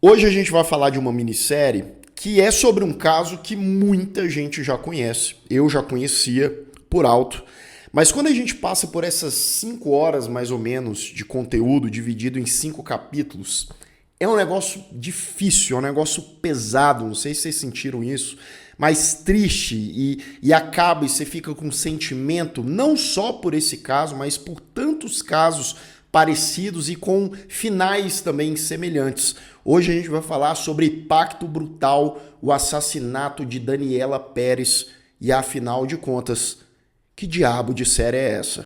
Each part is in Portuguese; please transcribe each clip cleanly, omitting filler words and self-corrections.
Hoje a gente vai falar de uma minissérie que é sobre um caso que muita gente já conhece. Eu já conhecia por alto. Mas quando a gente passa por essas 5 horas mais ou menos de conteúdo dividido em 5 capítulos, é um negócio difícil, é um negócio pesado, não sei se vocês sentiram isso, mas triste e acaba e você fica com um sentimento não só por esse caso, mas por tantos casos parecidos e com finais também semelhantes. Hoje a gente vai falar sobre Pacto Brutal, o assassinato de Daniela Pérez e afinal de contas, que diabo de série é essa?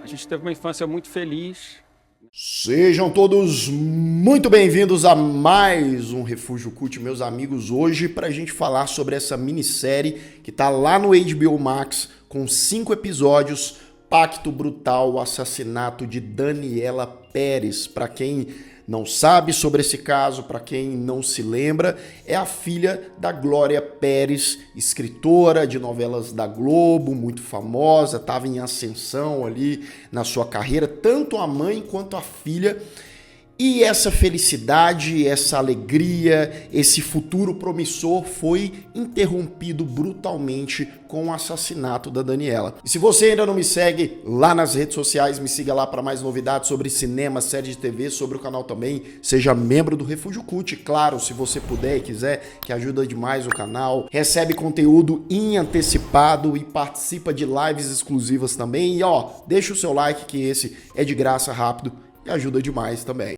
A gente teve uma infância muito feliz. Sejam todos muito bem-vindos a mais um Refúgio Cult, meus amigos, hoje para a gente falar sobre essa minissérie que está lá no HBO Max com 5 episódios, Pacto Brutal, o assassinato de Daniela Pérez. Para quem não sabe sobre esse caso, para quem não se lembra, é a filha da Glória Pérez, escritora de novelas da Globo, muito famosa, estava em ascensão ali na sua carreira, tanto a mãe quanto a filha. E essa felicidade, essa alegria, esse futuro promissor foi interrompido brutalmente com o assassinato da Daniela. E se você ainda não me segue lá nas redes sociais, me siga lá para mais novidades sobre cinema, série de TV, sobre o canal também. Seja membro do Refúgio Cult, claro, se você puder e quiser, que ajuda demais o canal. Recebe conteúdo em antecipado e participa de lives exclusivas também. E deixa o seu like que esse é de graça, rápido e ajuda demais também.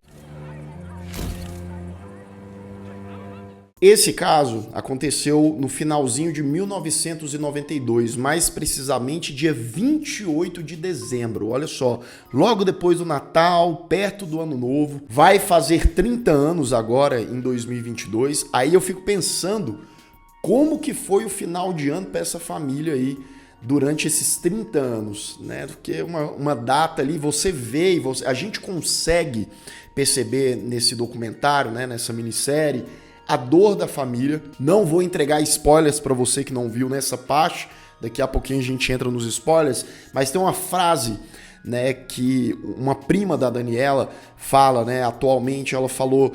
Esse caso aconteceu no finalzinho de 1992, mais precisamente dia 28 de dezembro. Olha só, logo depois do Natal, perto do Ano Novo, vai fazer 30 anos agora em 2022. Aí eu fico pensando como que foi o final de ano para essa família aí durante esses 30 anos, né? Porque uma data ali, você vê, a gente consegue perceber nesse documentário, né, nessa minissérie, a dor da família. Não vou entregar spoilers para você que não viu nessa parte, daqui a pouquinho a gente entra nos spoilers, mas tem uma frase, né, que uma prima da Daniela fala, né, atualmente ela falou,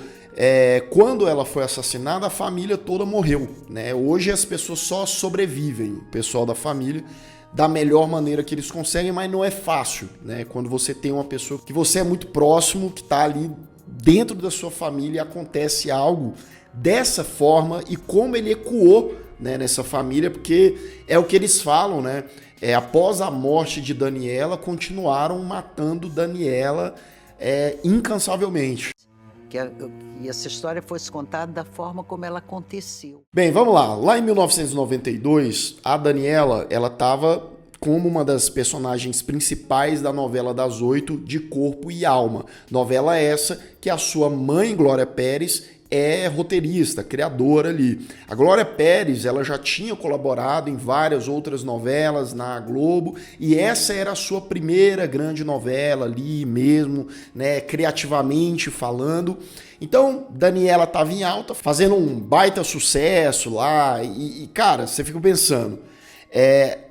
quando ela foi assassinada, a família toda morreu, né? Hoje as pessoas só sobrevivem, o pessoal da família, da melhor maneira que eles conseguem, mas não é fácil, né? Quando você tem uma pessoa que você é muito próximo, que está ali dentro da sua família e acontece algo dessa forma e como ele ecoou, né, nessa família, porque é o que eles falam, né? Após a morte de Daniela, continuaram matando Daniela incansavelmente. Que essa história fosse contada da forma como ela aconteceu. Bem, vamos lá. Lá em 1992, a Daniela, ela estava como uma das personagens principais da novela das 8, De Corpo e Alma. Novela essa que a sua mãe, Glória Pérez, é roteirista, criadora ali. A Glória Pérez, ela já tinha colaborado em várias outras novelas na Globo e essa era a sua primeira grande novela ali mesmo, né, criativamente falando. Então, Daniela estava em alta, fazendo um baita sucesso lá e cara, você fica pensando,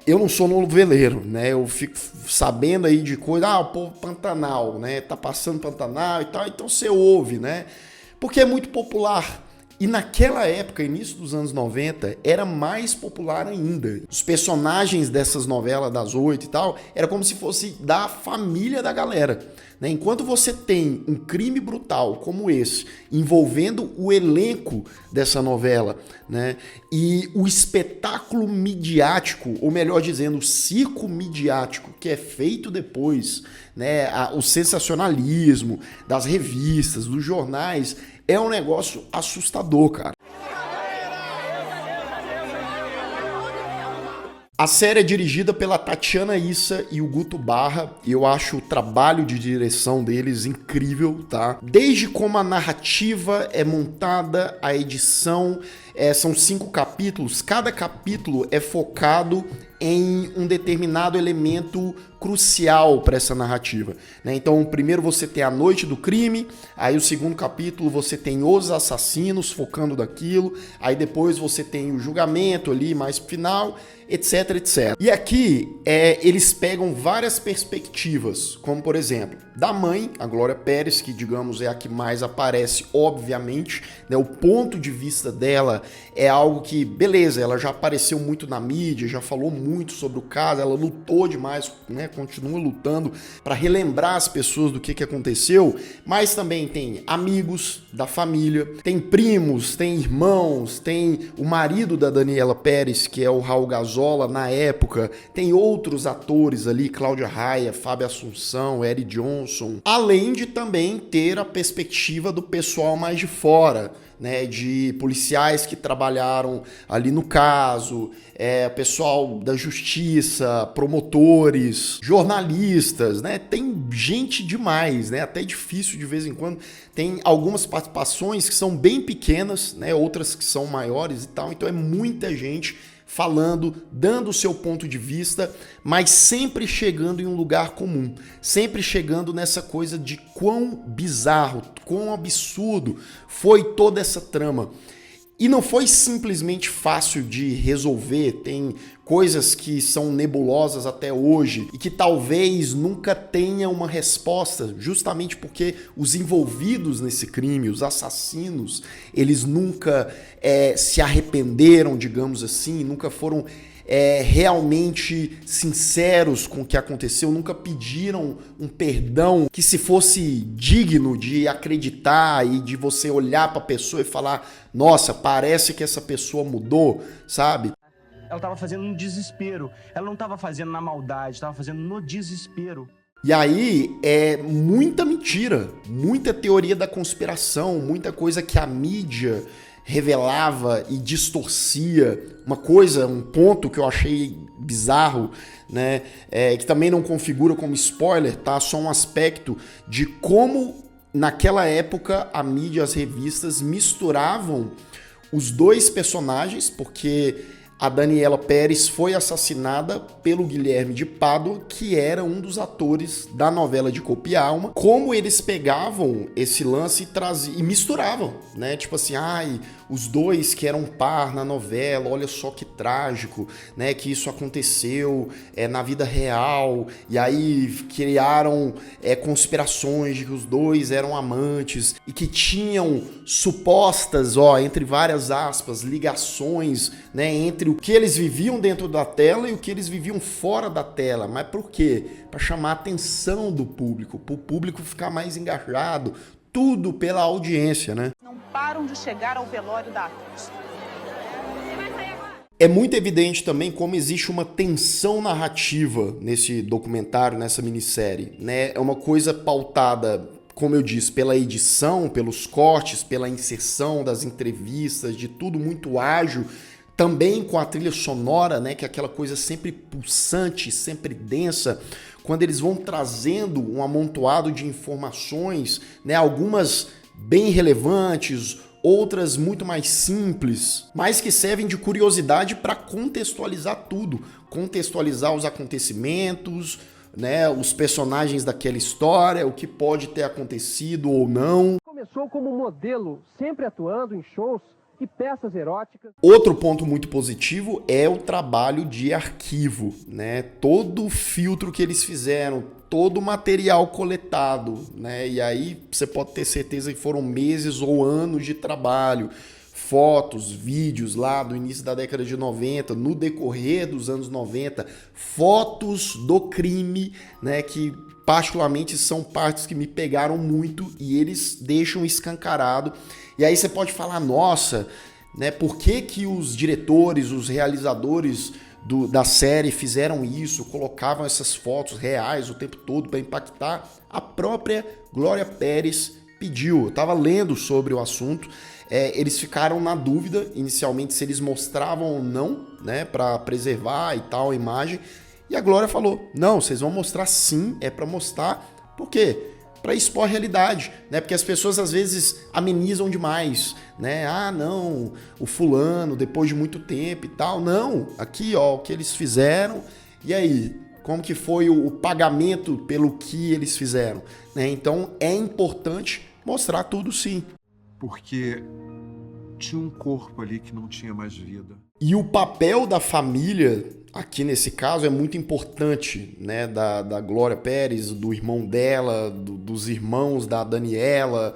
eu não sou noveleiro, né? Eu fico sabendo aí de coisa, o povo Pantanal, né? Tá passando Pantanal e tal, então você ouve, né? Porque é muito popular. E naquela época, início dos anos 90, era mais popular ainda. Os personagens dessas novelas das 8 e tal, era como se fosse da família da galera, né? Enquanto você tem um crime brutal como esse, envolvendo o elenco dessa novela, né? E o espetáculo midiático, ou melhor dizendo, o circo midiático que é feito depois, né? O sensacionalismo das revistas, dos jornais, é um negócio assustador, cara. A série é dirigida pela Tatiana Issa e o Guto Barra, e eu acho o trabalho de direção deles incrível, tá? Desde como a narrativa é montada, a edição, são 5 capítulos, cada capítulo é focado em um determinado elemento crucial para essa narrativa, né? Então, primeiro você tem a noite do crime, aí o segundo capítulo você tem os assassinos focando daquilo, aí depois você tem o julgamento ali mais pro final, etc, etc. E aqui eles pegam várias perspectivas, como por exemplo, da mãe, a Glória Pérez, que digamos é a que mais aparece, obviamente, né? O ponto de vista dela é algo que, beleza, ela já apareceu muito na mídia, já falou muito sobre o caso, ela lutou demais, né? Continua lutando para relembrar as pessoas do que aconteceu, mas também tem amigos da família, tem primos, tem irmãos, tem o marido da Daniela Pérez, que é o Raul Gazola na época, tem outros atores ali, Cláudia Raia, Fábio Assunção, Eric Johnson, além de também ter a perspectiva do pessoal mais de fora, né, de policiais que trabalharam ali no caso, pessoal da justiça, promotores, jornalistas, né, tem gente demais, né, até difícil de vez em quando, tem algumas participações que são bem pequenas, né, outras que são maiores e tal, então é muita gente falando, dando o seu ponto de vista, mas sempre chegando em um lugar comum, sempre chegando nessa coisa de quão bizarro, quão absurdo foi toda essa trama. E não foi simplesmente fácil de resolver, tem coisas que são nebulosas até hoje e que talvez nunca tenha uma resposta, justamente porque os envolvidos nesse crime, os assassinos, eles nunca se arrependeram, digamos assim, nunca foram realmente sinceros com o que aconteceu, nunca pediram um perdão que se fosse digno de acreditar e de você olhar para a pessoa e falar, nossa, parece que essa pessoa mudou, sabe? Ela estava fazendo no desespero, ela não estava fazendo na maldade, estava fazendo no desespero. E aí é muita mentira, muita teoria da conspiração, muita coisa que a mídia revelava e distorcia. Uma coisa, um ponto que eu achei bizarro, né, que também não configura como spoiler, tá? Só um aspecto de como naquela época a mídia, as revistas misturavam os dois personagens, porque a Daniela Pérez foi assassinada pelo Guilherme de Pádua, que era um dos atores da novela de Corpo e Alma. Como eles pegavam esse lance e misturavam, né? Tipo assim, os dois que eram par na novela, olha só que trágico, né? Que isso aconteceu na vida real. E aí criaram conspirações de que os dois eram amantes e que tinham supostas, entre várias aspas, ligações, né? Entre o que eles viviam dentro da tela e o que eles viviam fora da tela. Mas por quê? Para chamar a atenção do público, para o público ficar mais engajado, tudo pela audiência, né? Não param de chegar ao velório da atriz. É muito evidente também como existe uma tensão narrativa nesse documentário, nessa minissérie, né? É uma coisa pautada, como eu disse, pela edição, pelos cortes, pela inserção das entrevistas, de tudo muito ágil, também com a trilha sonora, né, que é aquela coisa sempre pulsante, sempre densa, quando eles vão trazendo um amontoado de informações, né, algumas bem relevantes, outras muito mais simples, mas que servem de curiosidade para contextualizar tudo, contextualizar os acontecimentos, né, os personagens daquela história, o que pode ter acontecido ou não. Começou como modelo, sempre atuando em shows e peças eróticas. Outro ponto muito positivo é o trabalho de arquivo, né? Todo o filtro que eles fizeram, todo o material coletado, né? E aí você pode ter certeza que foram meses ou anos de trabalho. Fotos, vídeos lá do início da década de 90, no decorrer dos anos 90, fotos do crime, né, que particularmente são partes que me pegaram muito e eles deixam escancarado. E aí você pode falar, nossa, né, por que os diretores, os realizadores da série fizeram isso, colocavam essas fotos reais o tempo todo para impactar? A própria Glória Pérez pediu, eu estava lendo sobre o assunto. Eles ficaram na dúvida inicialmente se eles mostravam ou não, né, para preservar e tal a imagem. E a Glória falou: não, vocês vão mostrar sim, é para mostrar. Por quê? Para expor a realidade, né? Porque as pessoas às vezes amenizam demais, né? Ah, não, o fulano depois de muito tempo e tal. Não, aqui ó, o que eles fizeram. E aí, como que foi o pagamento pelo que eles fizeram, né? Então é importante mostrar tudo sim. Porque tinha um corpo ali que não tinha mais vida. E o papel da família, aqui nesse caso, é muito importante, né? Da Glória Pérez, do irmão dela, dos irmãos da Daniela,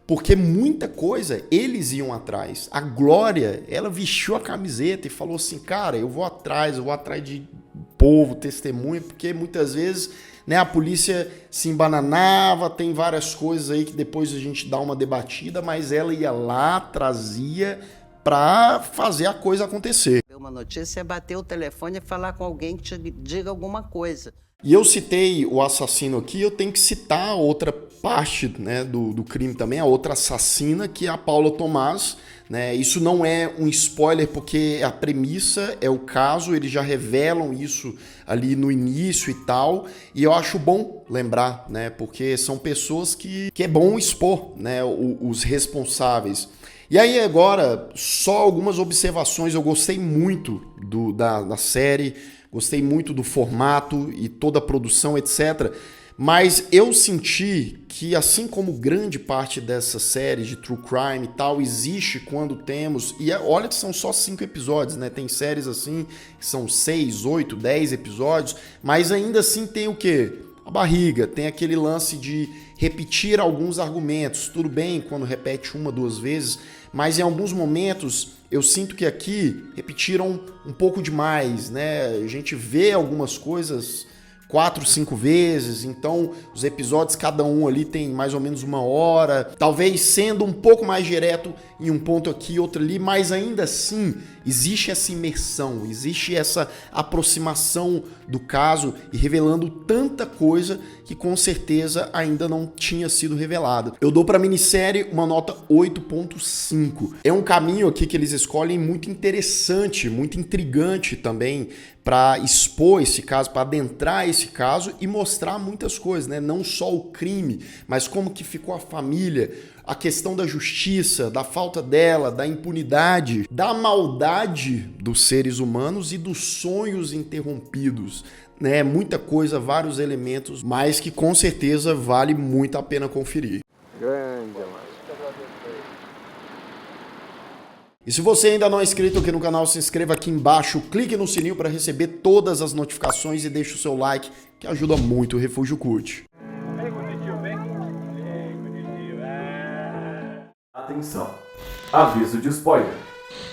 porque muita coisa eles iam atrás. A Glória, ela vestiu a camiseta e falou assim, cara, eu vou atrás de povo, testemunha, porque muitas vezes, né, a polícia se embananava, tem várias coisas aí que depois a gente dá uma debatida, mas ela ia lá, trazia para fazer a coisa acontecer. Uma notícia é bater o telefone e falar com alguém que te diga alguma coisa. E eu citei o assassino aqui, eu tenho que citar a outra parte, né, do crime também, a outra assassina, que é a Paula Tomás, né? Isso não é um spoiler, porque a premissa é o caso, eles já revelam isso ali no início e tal, e eu acho bom lembrar, né, porque são pessoas que é bom expor, né, os responsáveis. E aí agora, só algumas observações, eu gostei muito da série, gostei muito do formato e toda a produção, etc. Mas eu senti que, assim como grande parte dessas séries de true crime e tal, existe quando temos... E olha que são só 5 episódios, né? Tem séries assim que são 6, 8, 10 episódios, mas ainda assim tem o quê? A barriga, tem aquele lance de repetir alguns argumentos. Tudo bem quando repete uma, duas vezes, mas em alguns momentos eu sinto que aqui repetiram um pouco demais, né? A gente vê algumas coisas 4, 5 vezes, então os episódios, cada um ali tem mais ou menos 1 hora, talvez sendo um pouco mais direto em um ponto aqui, outro ali, mas ainda assim existe essa imersão, existe essa aproximação do caso e revelando tanta coisa que com certeza ainda não tinha sido revelada. Eu dou para a minissérie uma nota 8.5. É um caminho aqui que eles escolhem muito interessante, muito intrigante também, para expor esse caso, para adentrar esse caso e mostrar muitas coisas, né? Não só o crime, mas como que ficou a família, a questão da justiça, da falta dela, da impunidade, da maldade dos seres humanos e dos sonhos interrompidos, né? Muita coisa, vários elementos, mas que com certeza vale muito a pena conferir. Grande, mano. E se você ainda não é inscrito aqui no canal, se inscreva aqui embaixo, clique no sininho para receber todas as notificações e deixe o seu like, que ajuda muito o Refúgio Cult. Atenção, aviso de spoiler.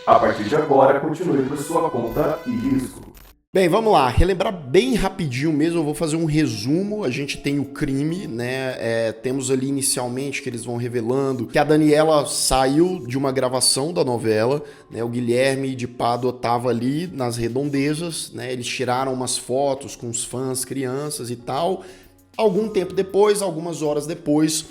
A partir de agora, continue por sua conta e risco. Bem, vamos lá, relembrar bem rapidinho mesmo, eu vou fazer um resumo. A gente tem o crime, né? Temos ali inicialmente que eles vão revelando que a Daniela saiu de uma gravação da novela, né? O Guilherme de Pádua estava ali nas redondezas, né? Eles tiraram umas fotos com os fãs, crianças e tal. Algum tempo depois, algumas horas depois,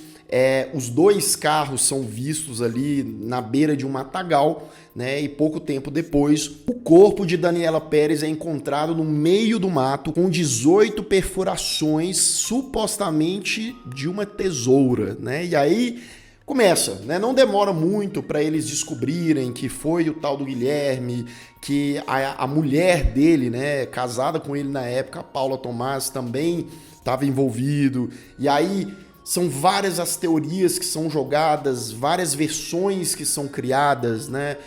os 2 carros são vistos ali na beira de um matagal, né? E pouco tempo depois, o corpo de Daniela Pérez é encontrado no meio do mato com 18 perfurações, supostamente de uma tesoura, né? E aí começa, né? Não demora muito para eles descobrirem que foi o tal do Guilherme, que a mulher dele, né, casada com ele na época, a Paula Tomás, também estava envolvido. E aí são várias as teorias que são jogadas, várias versões que são criadas, né?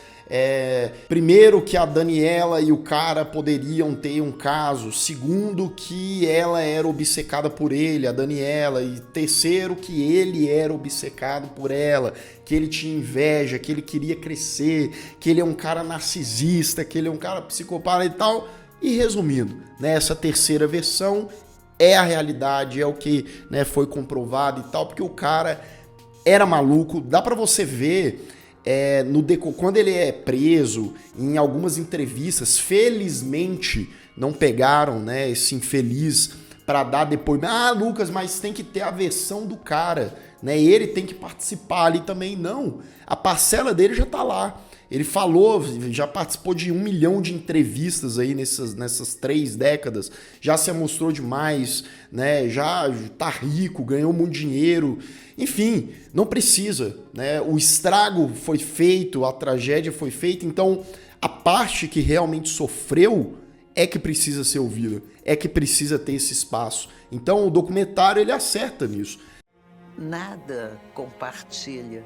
Primeiro, que a Daniela e o cara poderiam ter um caso. Segundo, que ela era obcecada por ele, a Daniela. E terceiro, que ele era obcecado por ela, que ele tinha inveja, que ele queria crescer, que ele é um cara narcisista, que ele é um cara psicopata e tal. E resumindo, né, essa terceira versão é a realidade, é o que, né, foi comprovado e tal, porque o cara era maluco. Dá pra você ver quando ele é preso, em algumas entrevistas, felizmente não pegaram, né, esse infeliz para dar depoimento. Ah, Lucas, mas tem que ter a versão do cara, né? Ele tem que participar ali também. Não, a parcela dele já tá lá. Ele falou, já participou de 1 milhão de entrevistas aí nessas 3 décadas, já se mostrou demais, né? Já tá rico, ganhou muito dinheiro. Enfim, não precisa, né? O estrago foi feito, a tragédia foi feita, então a parte que realmente sofreu é que precisa ser ouvida, é que precisa ter esse espaço. Então o documentário ele acerta nisso. Nada compartilha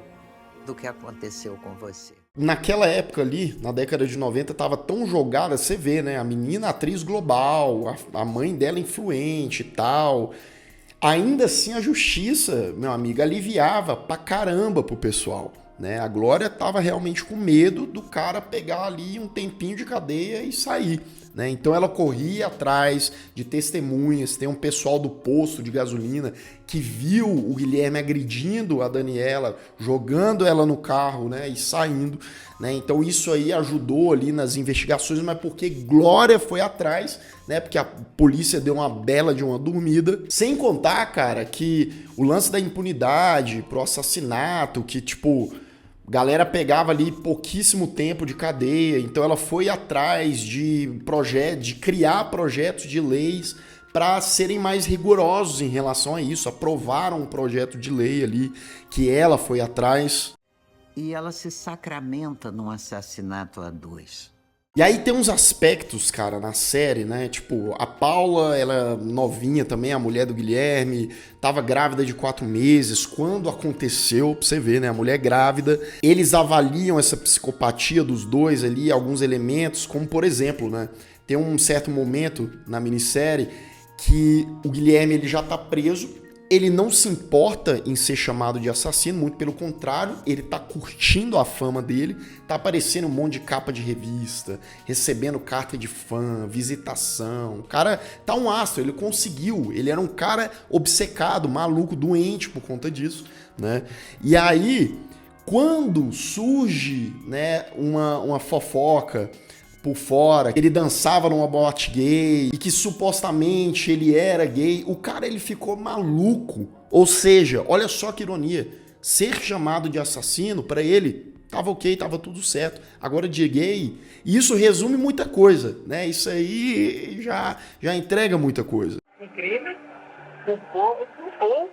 do que aconteceu com você. Naquela época ali, na década de 90, tava tão jogada, você vê, né? A menina atriz global, a mãe dela influente e tal. Ainda assim, a justiça, meu amigo, aliviava pra caramba pro pessoal, né? A Glória tava realmente com medo do cara pegar ali um tempinho de cadeia e sair, né? Então ela corria atrás de testemunhas, tem um pessoal do posto de gasolina que viu o Guilherme agredindo a Daniela, jogando ela no carro, né, e saindo, né? Então isso aí ajudou ali nas investigações, mas porque Glória foi atrás, né? Porque a polícia deu uma bela de uma dormida. Sem contar, cara, que o lance da impunidade pro assassinato, que tipo, galera pegava ali pouquíssimo tempo de cadeia, então ela foi atrás de criar projetos de leis para serem mais rigorosos em relação a isso. Aprovaram um projeto de lei ali que ela foi atrás. E ela se sacramenta num assassinato a dois. E aí tem uns aspectos, cara, na série, né? Tipo, a Paula, ela novinha também, a mulher do Guilherme, tava grávida de 4 meses. Quando aconteceu, pra você ver, né? A mulher grávida. Eles avaliam essa psicopatia dos dois ali, alguns elementos, como por exemplo, né? Tem um certo momento na minissérie que o Guilherme ele já tá preso. Ele não se importa em ser chamado de assassino, muito pelo contrário, ele tá curtindo a fama dele, tá aparecendo um monte de capa de revista, recebendo carta de fã, visitação. O cara tá um astro, ele conseguiu, ele era um cara obcecado, maluco, doente por conta disso, né? E aí, quando surge, né, uma fofoca por fora, ele dançava numa boate gay e que supostamente ele era gay, o cara ele ficou maluco. Ou seja, olha só que ironia, ser chamado de assassino para ele tava ok, tava tudo certo. Agora de gay, isso resume muita coisa, né? Isso aí já entrega muita coisa. Um crime, o povo ou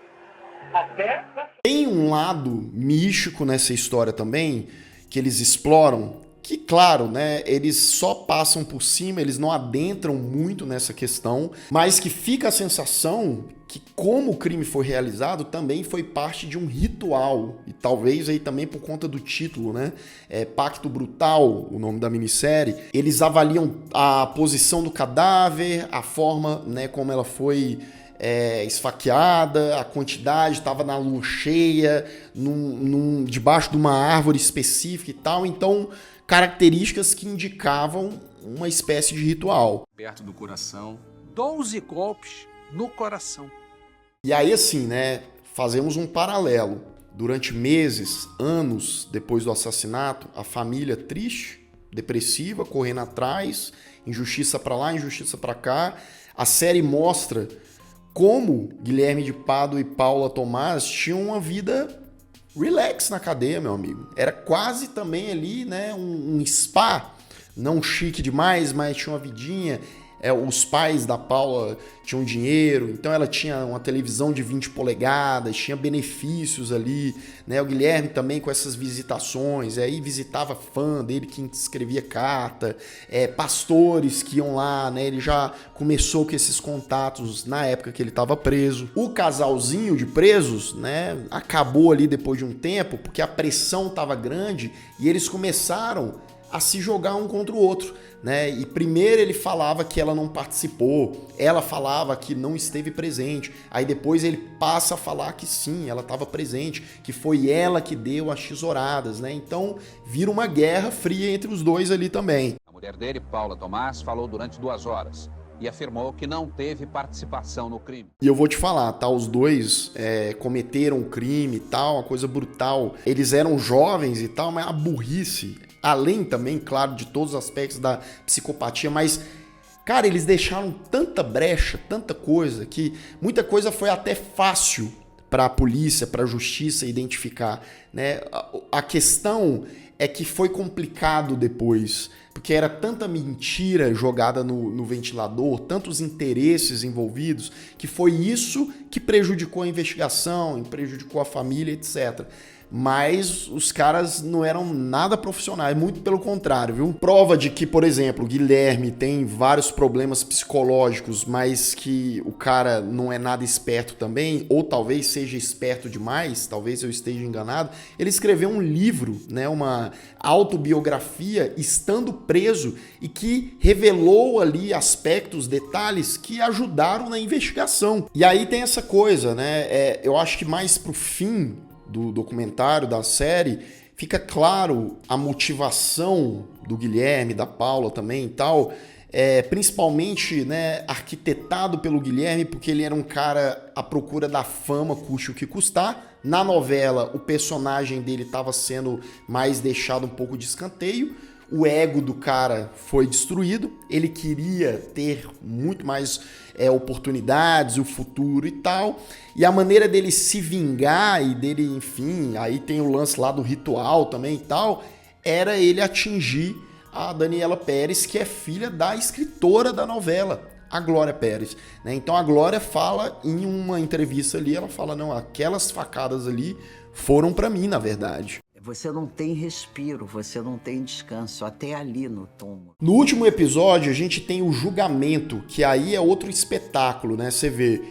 até... Tem um lado místico nessa história também, que eles exploram, que, claro, né, eles só passam por cima, eles não adentram muito nessa questão, mas que fica a sensação que como o crime foi realizado também foi parte de um ritual, e talvez aí também por conta do título, né, Pacto Brutal, o nome da minissérie. Eles avaliam a posição do cadáver, a forma, né, como ela foi esfaqueada, a quantidade, estava na lua cheia, debaixo de uma árvore específica e tal, então características que indicavam uma espécie de ritual. Perto do coração. 12 golpes no coração. E aí assim, né, fazemos um paralelo. Durante meses, anos depois do assassinato, a família triste, depressiva, correndo atrás, injustiça pra lá, injustiça pra cá. A série mostra como Guilherme de Pádua e Paula Tomás tinham uma vida relax na cadeia, meu amigo. Era quase também ali, né, um spa, não chique demais, mas tinha uma vidinha. Os pais da Paula tinham dinheiro, então ela tinha uma televisão de 20 polegadas, tinha benefícios ali, né? O Guilherme também com essas visitações, aí visitava fã dele que escrevia carta, pastores que iam lá, né? Ele já começou com esses contatos na época que ele estava preso. O casalzinho de presos, né, acabou ali depois de um tempo, porque a pressão estava grande e eles começaram a se jogar um contra o outro, né? E primeiro ele falava que ela não participou, ela falava que não esteve presente, aí depois ele passa a falar que sim, ela estava presente, que foi ela que deu as tesouradas, né? Então vira uma guerra fria entre os dois ali também. A mulher dele, Paula Tomás, falou durante 2 horas e afirmou que não teve participação no crime. E eu vou te falar, tá? Os dois cometeram um crime e tal, uma coisa brutal. Eles eram jovens e tal, mas a burrice, além também, claro, de todos os aspectos da psicopatia, mas, cara, eles deixaram tanta brecha, tanta coisa, que muita coisa foi até fácil para a polícia, para a justiça identificar, né? A questão é que foi complicado depois, porque era tanta mentira jogada no ventilador, tantos interesses envolvidos, que foi isso que prejudicou a investigação, prejudicou a família, etc. mas os caras não eram nada profissionais, muito pelo contrário, viu? Prova de que, por exemplo, o Guilherme tem vários problemas psicológicos, mas que o cara não é nada esperto também, ou talvez seja esperto demais, talvez eu esteja enganado. Ele escreveu um livro, né, uma autobiografia, estando preso, e que revelou ali aspectos, detalhes que ajudaram na investigação. E aí tem essa coisa, né? Eu acho que mais pro fim do documentário, da série, fica claro a motivação do Guilherme, da Paula também e tal, principalmente, né, arquitetado pelo Guilherme, porque ele era um cara à procura da fama, custe o que custar. Na novela, o personagem dele estava sendo mais deixado um pouco de escanteio, o ego do cara foi destruído, ele queria ter muito mais oportunidades, o futuro e tal, e a maneira dele se vingar e dele, enfim, aí tem o lance lá do ritual também e tal, era ele atingir a Daniela Pérez, que é filha da escritora da novela, a Glória Pérez, né? Então a Glória fala em uma entrevista ali, ela fala, não, aquelas facadas ali foram pra mim, na verdade. Você não tem respiro, você não tem descanso, até ali no túmulo. No último episódio, a gente tem o julgamento, que aí é outro espetáculo, né? Você vê,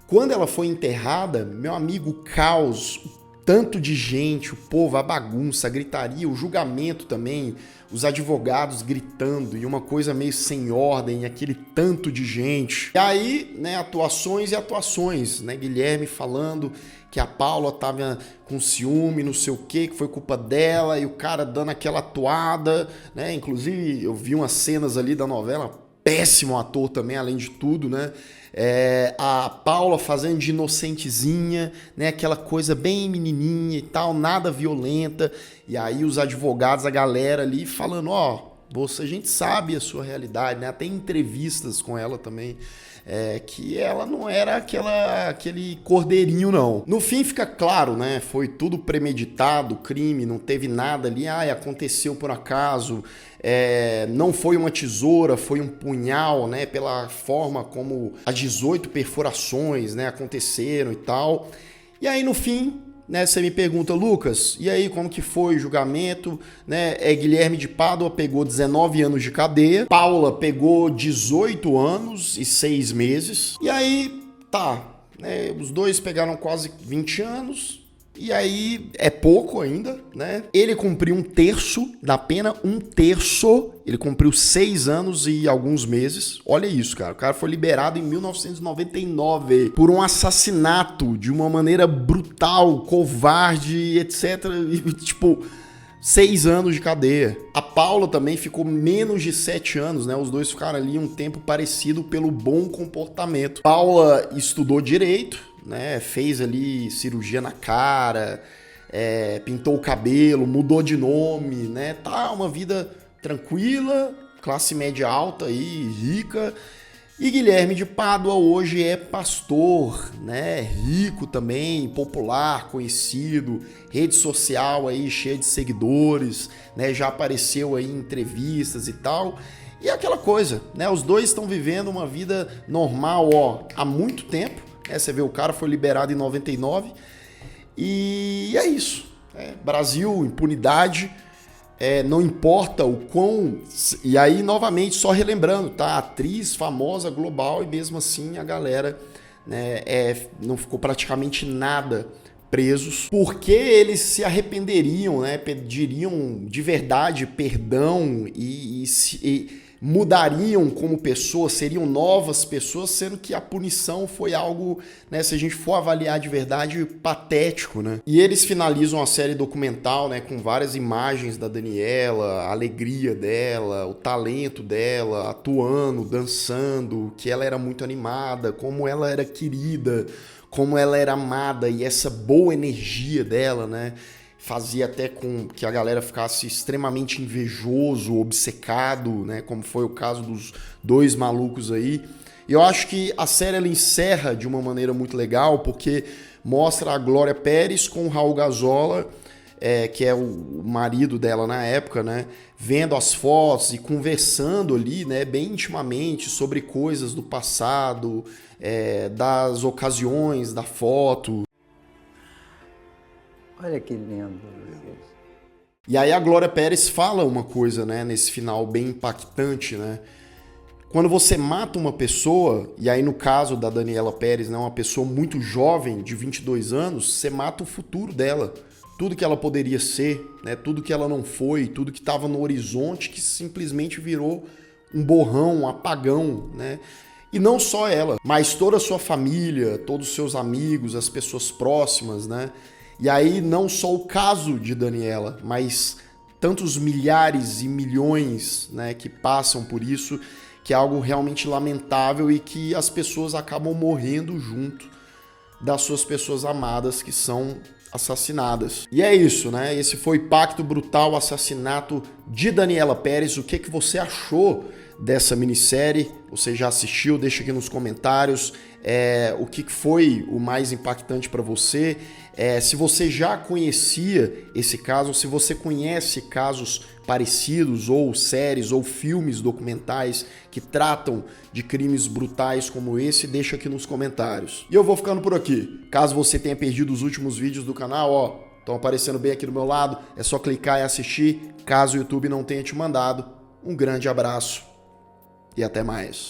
quando ela foi enterrada, meu amigo, o caos, o tanto de gente, o povo, a bagunça, a gritaria, o julgamento também, os advogados gritando e uma coisa meio sem ordem, aquele tanto de gente. E aí, né, atuações e atuações, né? Guilherme falando que a Paula tava com ciúme, não sei o que foi culpa dela, e o cara dando aquela atuada, né? Inclusive, eu vi umas cenas ali da novela, péssimo ator também, além de tudo, né? A Paula fazendo de inocentezinha, né? Aquela coisa bem menininha e tal, nada violenta. E aí os advogados, a galera ali falando, a gente sabe a sua realidade, né? Tem entrevistas com ela também, que ela não era aquele cordeirinho, não. No fim fica claro, né? Foi tudo premeditado, crime, não teve nada ali, aconteceu por acaso. Não foi uma tesoura, foi um punhal, né? Pela forma como as 18 perfurações, né, aconteceram e tal. E aí no fim, né, você me pergunta, Lucas, e aí como que foi o julgamento, né? Guilherme de Pádua pegou 19 anos de cadeia, Paula pegou 18 anos e 6 meses, e aí tá, né, os dois pegaram quase 20 anos, e aí é pouco ainda, né? Ele cumpriu 1/3 da pena, 1/3, ele cumpriu 6 anos e alguns meses. Olha isso, cara. O cara foi liberado em 1999 por um assassinato de uma maneira brutal, covarde, etc. E, tipo, 6 anos de cadeia. A Paula também ficou menos de 7 anos, né? Os dois ficaram ali um tempo parecido pelo bom comportamento. Paula estudou direito, né? Fez ali cirurgia na cara, pintou o cabelo, mudou de nome, né? Tá uma vida tranquila, classe média alta aí, rica. E Guilherme de Pádua hoje é pastor, né? Rico também, popular, conhecido, rede social aí cheia de seguidores, né? Já apareceu aí em entrevistas e tal. E é aquela coisa, né? Os dois estão vivendo uma vida normal, há muito tempo. Você vê, o cara foi liberado em 99 e é isso. Brasil, impunidade, não importa o quão... E aí, novamente, só relembrando, tá? Atriz famosa, global, e mesmo assim a galera, né, não ficou praticamente nada presos, porque eles se arrependeriam, né? Pediriam de verdade perdão e mudariam como pessoas, seriam novas pessoas, sendo que a punição foi algo, né, se a gente for avaliar de verdade, patético, né? E eles finalizam a série documental, né, com várias imagens da Daniela, a alegria dela, o talento dela, atuando, dançando, que ela era muito animada, como ela era querida, como ela era amada, e essa boa energia dela, né, fazia até com que a galera ficasse extremamente invejoso, obcecado, né? Como foi o caso dos dois malucos aí. E eu acho que a série ela encerra de uma maneira muito legal, porque mostra a Glória Pérez com o Raul Gazola, que é o marido dela na época, né? Vendo as fotos e conversando ali, né, bem intimamente sobre coisas do passado, das ocasiões da foto. Olha que lindo. E aí a Glória Pérez fala uma coisa, né, nesse final bem impactante, né? Quando você mata uma pessoa, e aí no caso da Daniela Pérez, né, uma pessoa muito jovem, de 22 anos, você mata o futuro dela. Tudo que ela poderia ser, né, tudo que ela não foi, tudo que estava no horizonte, que simplesmente virou um borrão, um apagão, né? E não só ela, mas toda a sua família, todos os seus amigos, as pessoas próximas, né? E aí não só o caso de Daniela, mas tantos milhares e milhões, né, que passam por isso, que é algo realmente lamentável e que as pessoas acabam morrendo junto das suas pessoas amadas que são assassinadas. E é isso, né? Esse foi Pacto Brutal, assassinato de Daniela Pérez. O que você achou dessa minissérie? Você já assistiu? Deixa aqui nos comentários o que foi o mais impactante para você. Se você já conhecia esse caso, se você conhece casos parecidos, ou séries, ou filmes documentais que tratam de crimes brutais como esse, deixa aqui nos comentários. E eu vou ficando por aqui. Caso você tenha perdido os últimos vídeos do canal, ó, estão aparecendo bem aqui do meu lado, é só clicar e assistir, caso o YouTube não tenha te mandado. Um grande abraço e até mais.